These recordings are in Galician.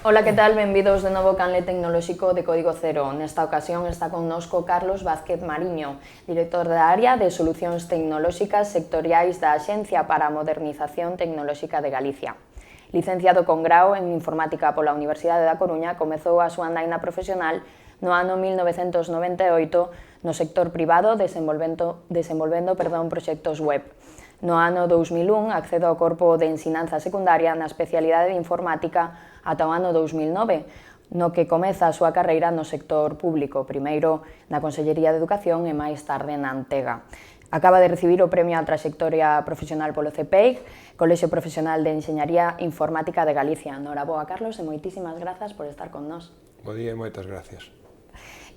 Ola, que tal? Benvidos de novo ao canle tecnolóxico de Código Cero. Nesta ocasión está connosco Carlos Vázquez Mariño, director da área de Solucións Tecnolóxicas Sectoriais da Axencia para a Modernización Tecnolóxica de Galicia. Licenciado con grao en Informática pola Universidade da Coruña, comezou a súa andaina profesional no ano 1998 no sector privado desenvolvendo proxectos web. No ano 2001 accedo ao corpo de ensinanza secundaria na especialidade de Informática ata o ano 2009, no que comeza a súa carreira no sector público, primeiro na Consellería de Educación e máis tarde na Antega. Acaba de recibir o Premio á Traxectoria Profesional polo CPEG, Colexio Profesional de Enxeñaría Informática de Galicia. Noraboa, Carlos, e moitísimas grazas por estar con nós. Bo día e moitas gracias.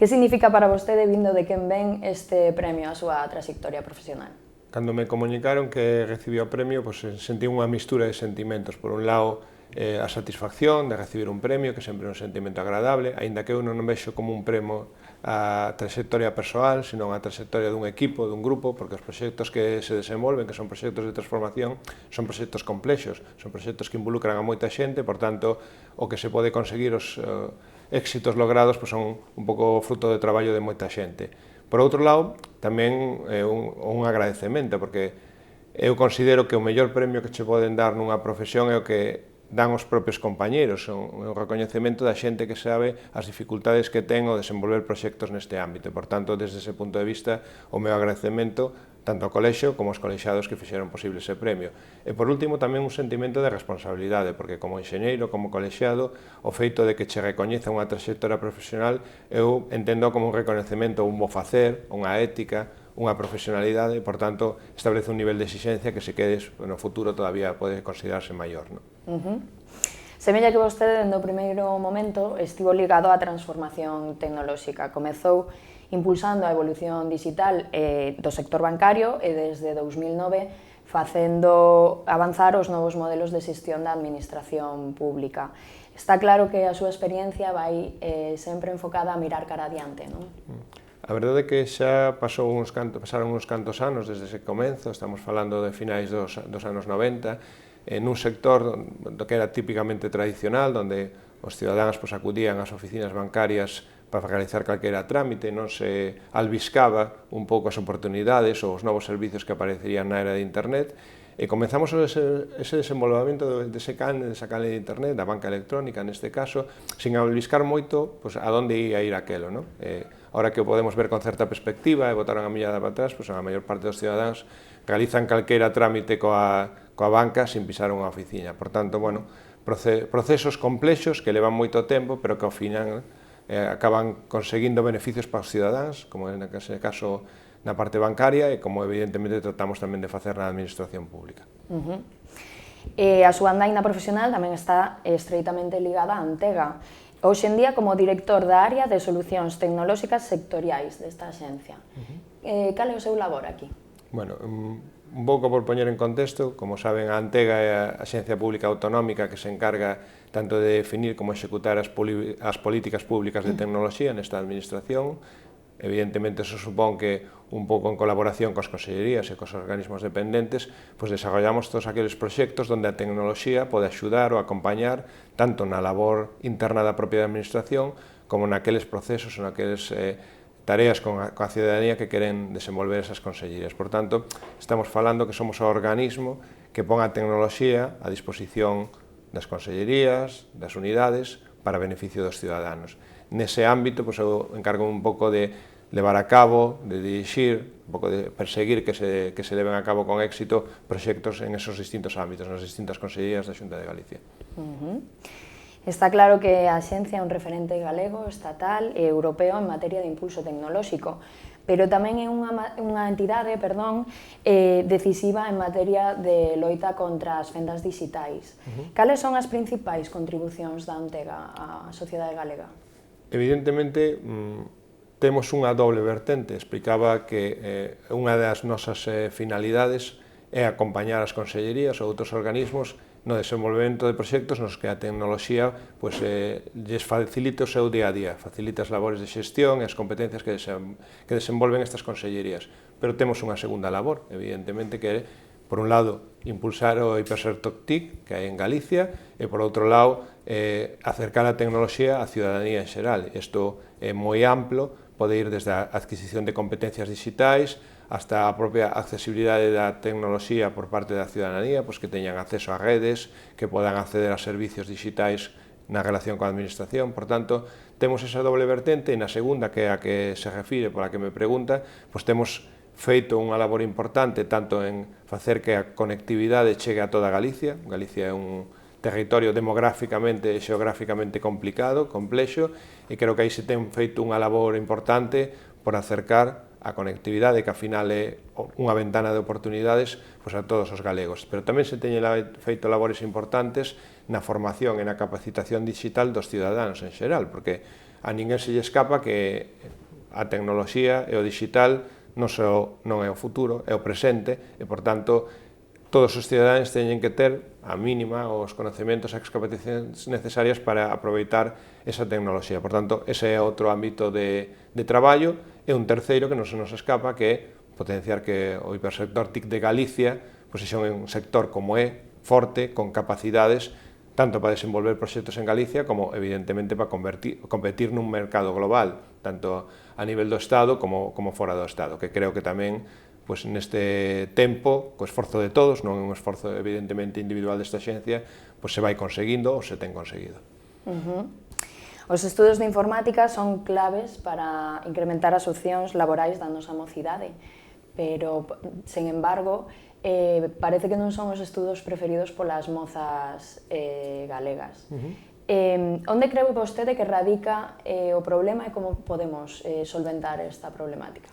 Que significa para vostede, vindo de quen ven, este premio á súa traxectoria profesional? Cando me comunicaron que recibía o premio, sentí unha mistura de sentimentos. Por un lado, a satisfacción de recibir un premio, que sempre é un sentimento agradable, aínda que eu non vexo como un premio a trayectoria persoal, sino a trayectoria dun equipo, dun grupo, porque os proxectos que se desenvolven, que son proxectos de transformación, son proxectos complexos, son proxectos que involucran a moita xente, por tanto, o que se pode conseguir os éxitos logrados son un pouco fruto de traballo de moita xente. Por outro lado, tamén é un agradecemento, porque eu considero que o mellor premio que che poden dar nunha profesión é o que dan os propios compañeros, o recoñecemento da xente que sabe as dificultades que ten o desenvolver proxectos neste ámbito. Por tanto, desde ese punto de vista, o meu agradecemento tanto ao colexio como aos colexiados que fixeron posible ese premio. E, por último, tamén un sentimento de responsabilidade, porque como enxeñeiro, como colexiado, o feito de que che recoñeza unha traxectoria profesional, eu entendo como un recoñecemento, un bo facer, unha ética, unha profesionalidade, e, por tanto, establece un nivel de exixencia que se quedes no futuro todavía pode considerarse maior. Semella que vostede, dende o primeiro momento, estivo ligado á transformación tecnolóxica. Comezou impulsando a evolución digital do sector bancario e desde 2009 facendo avanzar os novos modelos de xestión da administración pública. Está claro que a súa experiencia vai sempre enfocada a mirar cara adiante, non? A verdade é que xa pasaron uns cantos anos desde ese comenzo, estamos falando de finais dos anos 90, nun sector que era típicamente tradicional, onde os cidadáns acudían ás oficinas bancarias para realizar calquera trámite, non se albiscaba un pouco as oportunidades ou os novos servizos que aparecerían na era de Internet, e comenzamos ese desenvolvemento desa canle de Internet, da banca electrónica neste caso, sin albiscar moito a onde ia ir aquelo. Ahora que o podemos ver con certa perspectiva e botaron a millada para atrás, a maior parte dos cidadáns realizan calquera trámite coa banca sin pisar unha oficina. Por tanto, procesos complexos que levan moito tempo, pero que ao final acaban conseguindo beneficios para os cidadáns, como nese caso na parte bancaria e como evidentemente tratamos tamén de facer na administración pública. A súa andaina profesional tamén está estreitamente ligada á Antega. Hoxe en día como director da área de Solucións Tecnolóxicas Sectoriais desta axencia. Cal é o seu labor aquí? Bueno, un pouco por poñer en contexto, como saben, a Antega é a axencia pública autonómica que se encarga tanto de definir como executar as políticas públicas de tecnoloxía nesta administración. Evidentemente, eso supón que, un pouco en colaboración coas consellerías e cos organismos dependentes, desarrollamos todos aqueles proxectos onde a tecnoloxía pode axudar ou acompañar tanto na labor interna da propia administración como naqueles procesos ou naqueles tareas coa cidadanía que queren desenvolver esas consellerías. Por tanto, estamos falando que somos o organismo que pon a tecnoloxía a disposición das consellerías, das unidades, para beneficio dos ciudadanos. Nese ámbito, eu encargo un pouco de levar a cabo, de dirixir, un pouco de perseguir que se leven a cabo con éxito proxectos en esos distintos ámbitos, nas distintas consellerías da Xunta de Galicia. Está claro que a axencia é un referente galego, estatal e europeo en materia de impulso tecnolóxico, pero tamén é unha entidade decisiva en materia de loita contra as fendas digitais. Cales son as principais contribucións da Antega á sociedade galega? Evidentemente, temos unha doble vertente. Explicaba que unha das nosas finalidades é acompañar as consellerías ou outros organismos no desenvolvemento de proxectos nos que a tecnoloxía lles facilite o seu día a día, facilite as labores de xestión e as competencias que desenvolven estas consellerías. Pero temos unha segunda labor, evidentemente, que é por un lado, impulsar o hipersertor TIC que hai en Galicia e, por outro lado, acercar a tecnoloxía á ciudadanía en xeral. Isto é moi amplo, pode ir desde a adquisición de competencias digitais hasta a propia accesibilidade da tecnoloxía por parte da ciudadanía, pois que teñan acceso a redes, que podan acceder a servicios digitais na relación coa administración. Por tanto, temos esa doble vertente e na segunda, que é a que se refire, pola que me pregunta, pois temos feito unha labor importante tanto en facer que a conectividade chegue a toda Galicia. Galicia é un territorio demográficamente e xeográficamente complicado, complexo, e creo que aí se ten feito unha labor importante por acercar a conectividade, que ao final é unha ventana de oportunidades pois, a todos os galegos. Pero tamén se teñen feito labores importantes na formación e na capacitación digital dos ciudadanos en xeral, porque a ninguén se lle escapa que a tecnoloxía e o digital non é o futuro, é o presente, e, por tanto, todos os cidadáns teñen que ter a mínima os conhecementos e as capacidades necesarias para aproveitar esa tecnoloxía. Por tanto, ese é outro ámbito de traballo, e un terceiro que non se nos escapa, que é potenciar que o hipersector TIC de Galicia pois é un sector como é, forte, con capacidades, tanto para desenvolver proxectos en Galicia como, evidentemente, para competir nun mercado global, tanto a nivel do Estado como fora do Estado, que creo que tamén pois, neste tempo, co esforzo de todos, non é un esforzo evidentemente individual desta xencia, pois se vai conseguindo ou se ten conseguido. Os estudos de informática son claves para incrementar as opcións laborais da nosa mocidade, pero, sen embargo, parece que non son os estudos preferidos polas mozas galegas. Onde cree vostede que radica o problema e como podemos solventar esta problemática?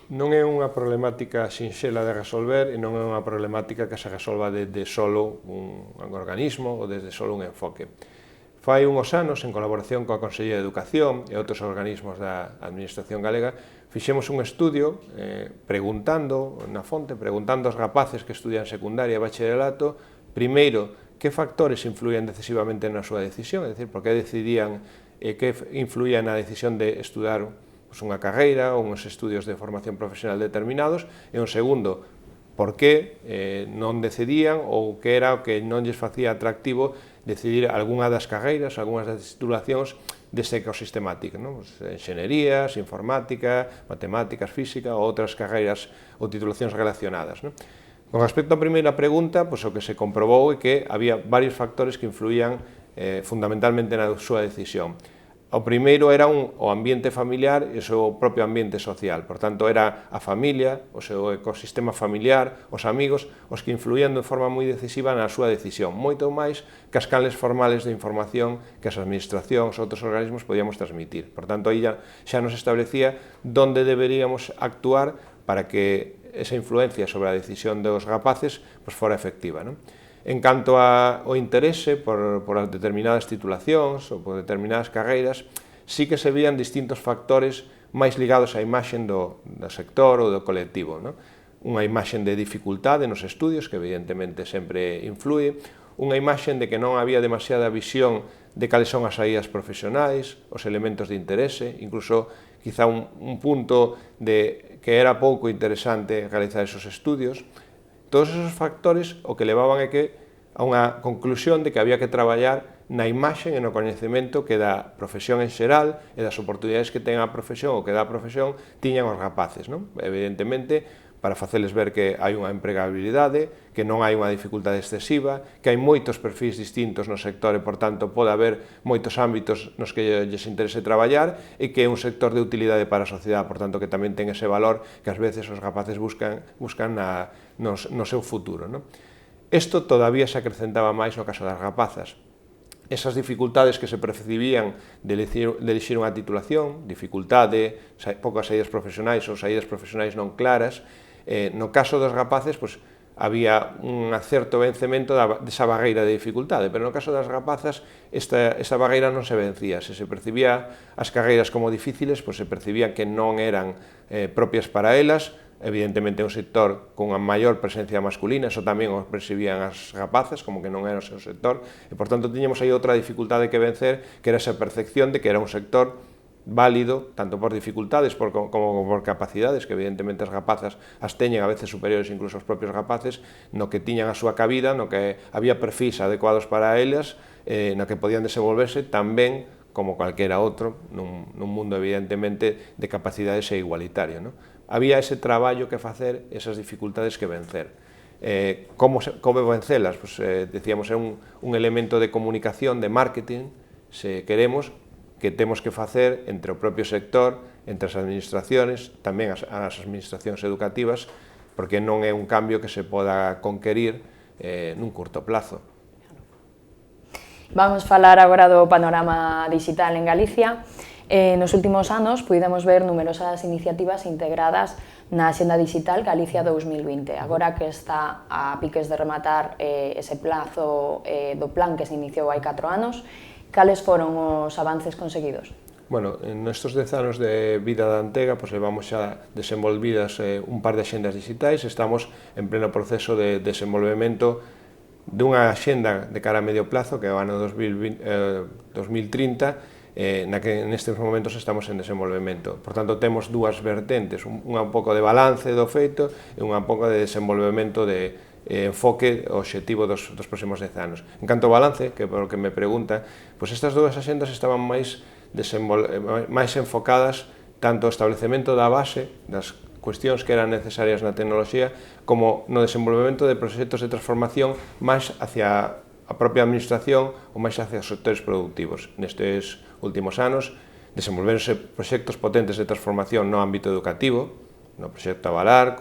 Non é unha problemática sinxela de resolver e non é unha problemática que se resolva desde solo un organismo ou desde solo un enfoque. Fai unhos anos, en colaboración coa Consellería de Educación e outros organismos da Administración galega, fixemos un estudio preguntando na fonte, preguntando aos rapaces que estudian secundaria e bacharelato, primeiro, que factores influían decisivamente na súa decisión, é dicir, por que decidían e que influía na decisión de estudar unha carreira ou uns estudios de formación profesional determinados, e un segundo, por que non decidían ou que era o que non lles facía atractivo decidir algunha das carreiras, algunhas das titulacións deste ecosistema TIC, enxenerías, informática, matemáticas, física ou outras carreiras ou titulacións relacionadas. Con respecto á primeira pregunta, o que se comprobou é que había varios factores que influían fundamentalmente na súa decisión. O primeiro era o ambiente familiar e o seu propio ambiente social. Por tanto, era a familia, o seu ecosistema familiar, os amigos, os que influían de forma moi decisiva na súa decisión, moito máis que as canles formales de información que as administracións ou outros organismos podíamos transmitir. Por tanto, aí xa nos establecía onde deberíamos actuar para que esa influencia sobre a decisión dos rapaces fora efectiva. En canto ao interese por determinadas titulacións ou por determinadas carreiras, sí que se vían distintos factores máis ligados á imaxen do sector ou do colectivo. Unha imaxen de dificultade nos estudios, que evidentemente sempre influe, unha imaxen de que non había demasiada visión de cales son as saídas profesionais, os elementos de interese, incluso quizá un punto de que era pouco interesante realizar esos estudios. Todos esos factores o que levaban a unha conclusión de que había que traballar na imaxe e no coñecemento que da profesión en xeral e das oportunidades que ten a profesión ou que da profesión tiñan os rapaces. Evidentemente, para faceles ver que hai unha empregabilidade, que non hai unha dificultade excesiva, que hai moitos perfis distintos no sector e, por tanto, pode haber moitos ámbitos nos que lles interese traballar e que é un sector de utilidade para a sociedade, por tanto, que tamén ten ese valor que ás veces os rapaces buscan no seu futuro. Isto todavía se acrecentaba máis no caso das rapazas. Esas dificultades que se percibían de elixir unha titulación, dificultade, poucas saídas profesionais ou saídas profesionais non claras, no caso dos rapaces, había un certo vencemento desa barreira de dificultade, pero no caso das rapazas, esta barreira non se vencía. Se se percibía as carreiras como difíciles, se percibía que non eran propias para elas. Evidentemente é un sector con unha maior presencia masculina, eso tamén o percibían as rapazas, como que non era o seu sector, e por tanto tiñamos aí outra dificultade que vencer, que era esa percepción de que era un sector válido, tanto por dificultades como por capacidades, que evidentemente as rapazas as teñen a veces superiores incluso aos propios rapaces, no que tiñan a súa cabida, no que había perfis adecuados para elas, no que podían desenvolverse tamén como calquera outro, nun mundo evidentemente de capacidades e igualitario, non? Había ese traballo que facer, esas dificultades que vencer. Como vencelas? Pues, decíamos, é un elemento de comunicación, de marketing, se queremos, que temos que facer entre o propio sector, entre as administraciones, tamén as administracións educativas, porque non é un cambio que se poda conquerir nun curto plazo. Vamos falar agora do panorama digital en Galicia. Nos últimos anos puidemos ver numerosas iniciativas integradas na Axenda Digital Galicia 2020. Agora que está a piques de rematar ese plazo do plan que se iniciou hai 4 anos, cales foron os avances conseguidos? Bueno, nestes 10 anos de vida da Antega, pues, levamos xa desenvolvidas un par de axendas digitais, estamos en pleno proceso de desenvolvemento dunha axenda de cara a medio plazo, que é o ano 2030, na que nestes momentos estamos en desenvolvemento. Por tanto, temos dúas vertentes, unha un pouco de balance do feito e unha un pouco de desenvolvemento de enfoque o obxectivo dos próximos 10 anos. En canto ao balance, que por o que me pregunta, pois estas dúas axendas estaban máis enfocadas tanto ao establecemento da base, das cuestións que eran necesarias na tecnoloxía, como no desenvolvemento de proxectos de transformación máis hacia a propia administración ou máis hacia os sectores productivos. Nestes últimos anos, desenvolverse proxectos potentes de transformación no ámbito educativo, no proxecto Avalar,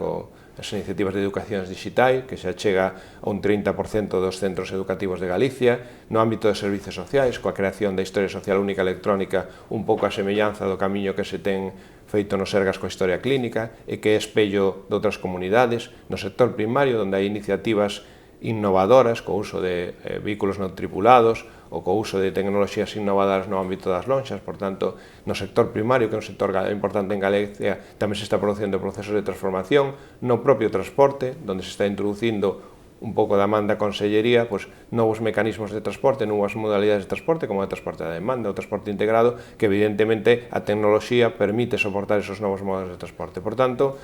as iniciativas de educación digital, que xa chega a un 30% dos centros educativos de Galicia, no ámbito de servicios sociais, coa creación da Historia Social Única Electrónica, un pouco a semellanza do camiño que se ten feito no Sergas coa Historia Clínica, e que é espello de outras comunidades, no sector primario, onde hai iniciativas innovadoras, co uso de vehículos non tripulados, ou co uso de tecnoloxías innovadoras no ámbito das lonxas. Por tanto, no sector primario, que é un sector importante en Galicia, tamén se está producindo procesos de transformación, no propio transporte, onde se está introducindo un pouco da man da Consellería, pois, novos mecanismos de transporte, novas modalidades de transporte, como o transporte da demanda, o transporte integrado, que evidentemente a tecnoloxía permite soportar esos novos modos de transporte. Por tanto,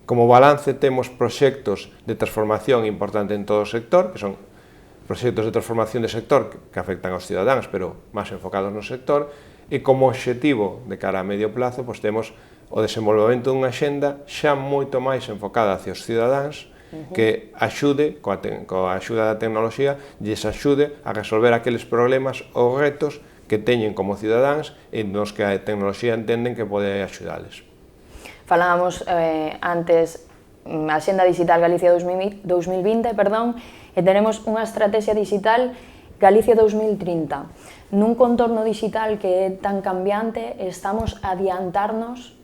como balance temos proxectos de transformación importante en todo o sector, que son proxectos de transformación de sector que afectan aos cidadáns, pero máis enfocados no sector, e como obxectivo de cara a medio plazo, pois temos o desenvolvemento dunha axenda xa moito máis enfocada hacia os cidadáns, que axude, coa axuda da tecnoloxía, lles axude a resolver aqueles problemas ou retos que teñen como cidadáns e nos que a tecnoloxía entenden que pode axudales. Falábamos antes a Axenda Digital Galicia 2020, e tenemos unha estrategia digital Galicia 2030. Nun contorno digital que é tan cambiante, estamos a adiantarnos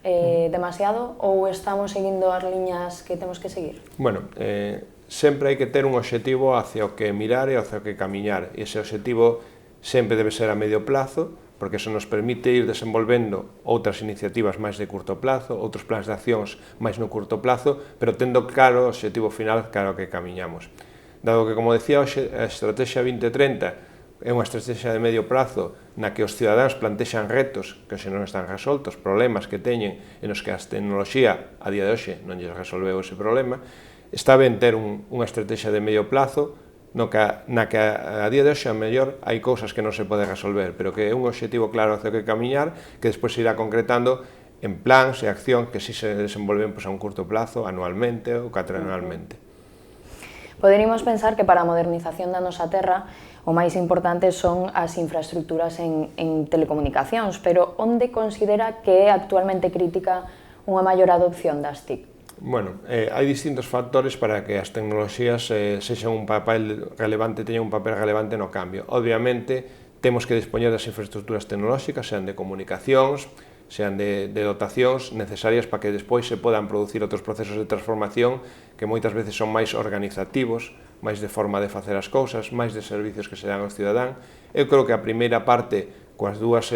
demasiado ou estamos seguindo as liñas que temos que seguir? Bueno, sempre hai que ter un obxectivo hacia o que mirar e hacia o que camiñar. E ese obxectivo sempre debe ser a medio plazo, porque eso nos permite ir desenvolvendo outras iniciativas máis de curto plazo, outros plans de accións máis no curto plazo, pero tendo claro o obxectivo final claro que camiñamos. Dado que, como decía, a Estrategia 2030 é unha estrategia de medio plazo na que os cidadáns plantexan retos que hoxe non están resoltos, problemas que teñen e nos que a tecnoloxía a día de hoxe non lles resolveu ese problema, está ben ter unha estrategia de medio plazo na que a día de hoxe a mellor hai cousas que non se pode resolver, pero que é un obxectivo claro hacia o que camiñar, que despois se irá concretando en plans e acción que si se desenvolven a un curto plazo, anualmente ou cuatrianualmente. Poderíamos pensar que para a modernización da nosa terra o máis importante son as infraestructuras en telecomunicacións, pero onde considera que é actualmente crítica unha maior adopción das TIC? Bueno, hai distintos factores para que as tecnoloxías sexan un papel relevante, teñan un papel relevante no cambio. Obviamente, temos que dispoñer das infraestructuras tecnolóxicas, sean de comunicacións, sean de dotacións necesarias para que despois se podan producir outros procesos de transformación que moitas veces son máis organizativos, máis de forma de facer as cousas, máis de servicios que se dan aos cidadán. Eu creo que a primeira parte, coas dúas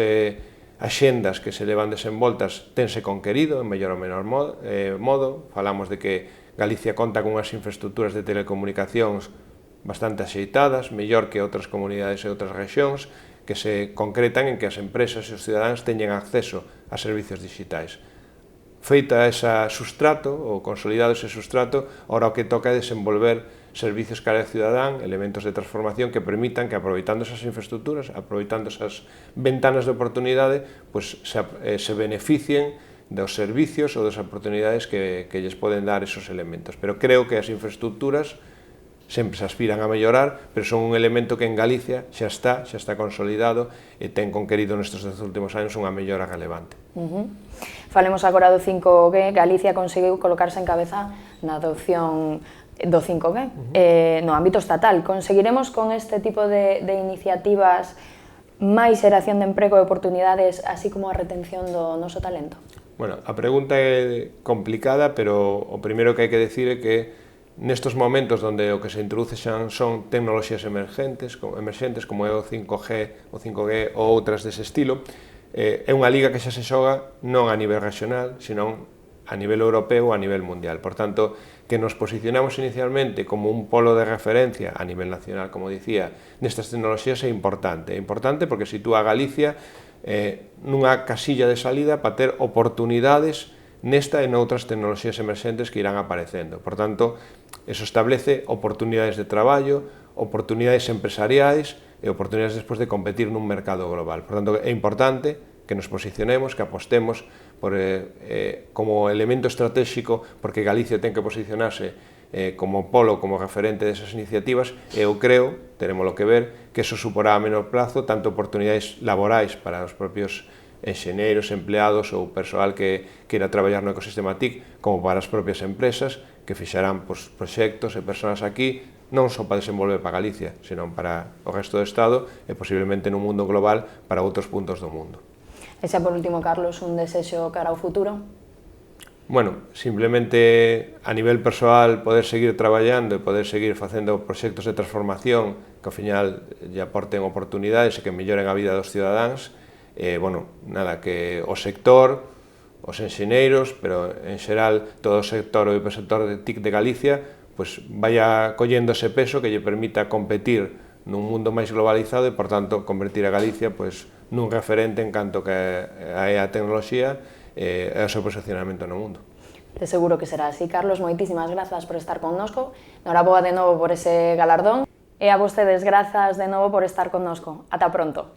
axendas que se levan desenvoltas, tense conquerido en mellor ou menor modo. Falamos de que Galicia conta con unhas infraestructuras de telecomunicacións bastante axeitadas, mellor que outras comunidades e outras rexións, que se concretan en que as empresas e os cidadáns teñen acceso a servicios digitais. Feita ese sustrato, ou consolidado ese sustrato, ahora o que toca é desenvolver servicios cara ao cidadán, elementos de transformación que permitan que, aproveitando esas infraestructuras, aproveitando esas ventanas de oportunidade, pues se beneficien dos servicios ou das oportunidades que lles poden dar esos elementos. Pero creo que as infraestructuras sempre se aspiran a mellorar, pero son un elemento que en Galicia xa está consolidado e ten conquerido nestes últimos anos unha mellora relevante. Falemos agora do 5G. Galicia conseguiu colocarse en cabeza na adopción do 5G no ámbito estatal. Conseguiremos con este tipo de iniciativas máis xeración de emprego e oportunidades, así como a retención do noso talento? Bueno, a pregunta é complicada, pero o primeiro que hai que decir é que nestos momentos onde o que se introduce xa son tecnoloxías emerxentes como é o 5G ou outras dese estilo, é unha liga que xa se xoga non a nivel regional, senón a nivel europeo ou a nivel mundial. Por tanto, que nos posicionamos inicialmente como un polo de referencia a nivel nacional, como dicía, nestas tecnoloxías é importante. É importante porque sitúa a Galicia nunha casilla de salida para ter oportunidades nesta e noutras tecnoloxías emerxentes que irán aparecendo. Por tanto, eso establece oportunidades de traballo, oportunidades empresariais e oportunidades despois de competir nun mercado global. Por tanto, é importante que nos posicionemos, que apostemos como elemento estratégico, porque Galicia ten que posicionarse como polo, como referente desas iniciativas, e eu creo, teremos que ver, que eso suporá a menor plazo tanto oportunidades laborais para os propios enxeneiros, empleados ou persoal que queira traballar no ecosistema TIC, como para as propias empresas que fixarán proxectos e persoas aquí non só para desenvolver para Galicia, senón para o resto do Estado e posiblemente nun mundo global para outros puntos do mundo. E xa por último, Carlos, un desexo cara ao futuro? Bueno, simplemente a nivel persoal poder seguir traballando e poder seguir facendo proxectos de transformación que ao final lle aporten oportunidades e que melloren a vida dos cidadáns. Bueno, nada, que o sector, os enxeneiros, pero en xeral todo o sector, o hipersector de TIC de Galicia, pues vaya collendo ese peso que lle permita competir nun mundo máis globalizado e, por tanto, convertir a Galicia pues, nun referente en canto que é a tecnoloxía e o seu posicionamento no mundo. De seguro que será así. Carlos, moitísimas grazas por estar connosco. Noraboa de novo por ese galardón. E a vostedes, grazas de novo por estar connosco. Ata pronto.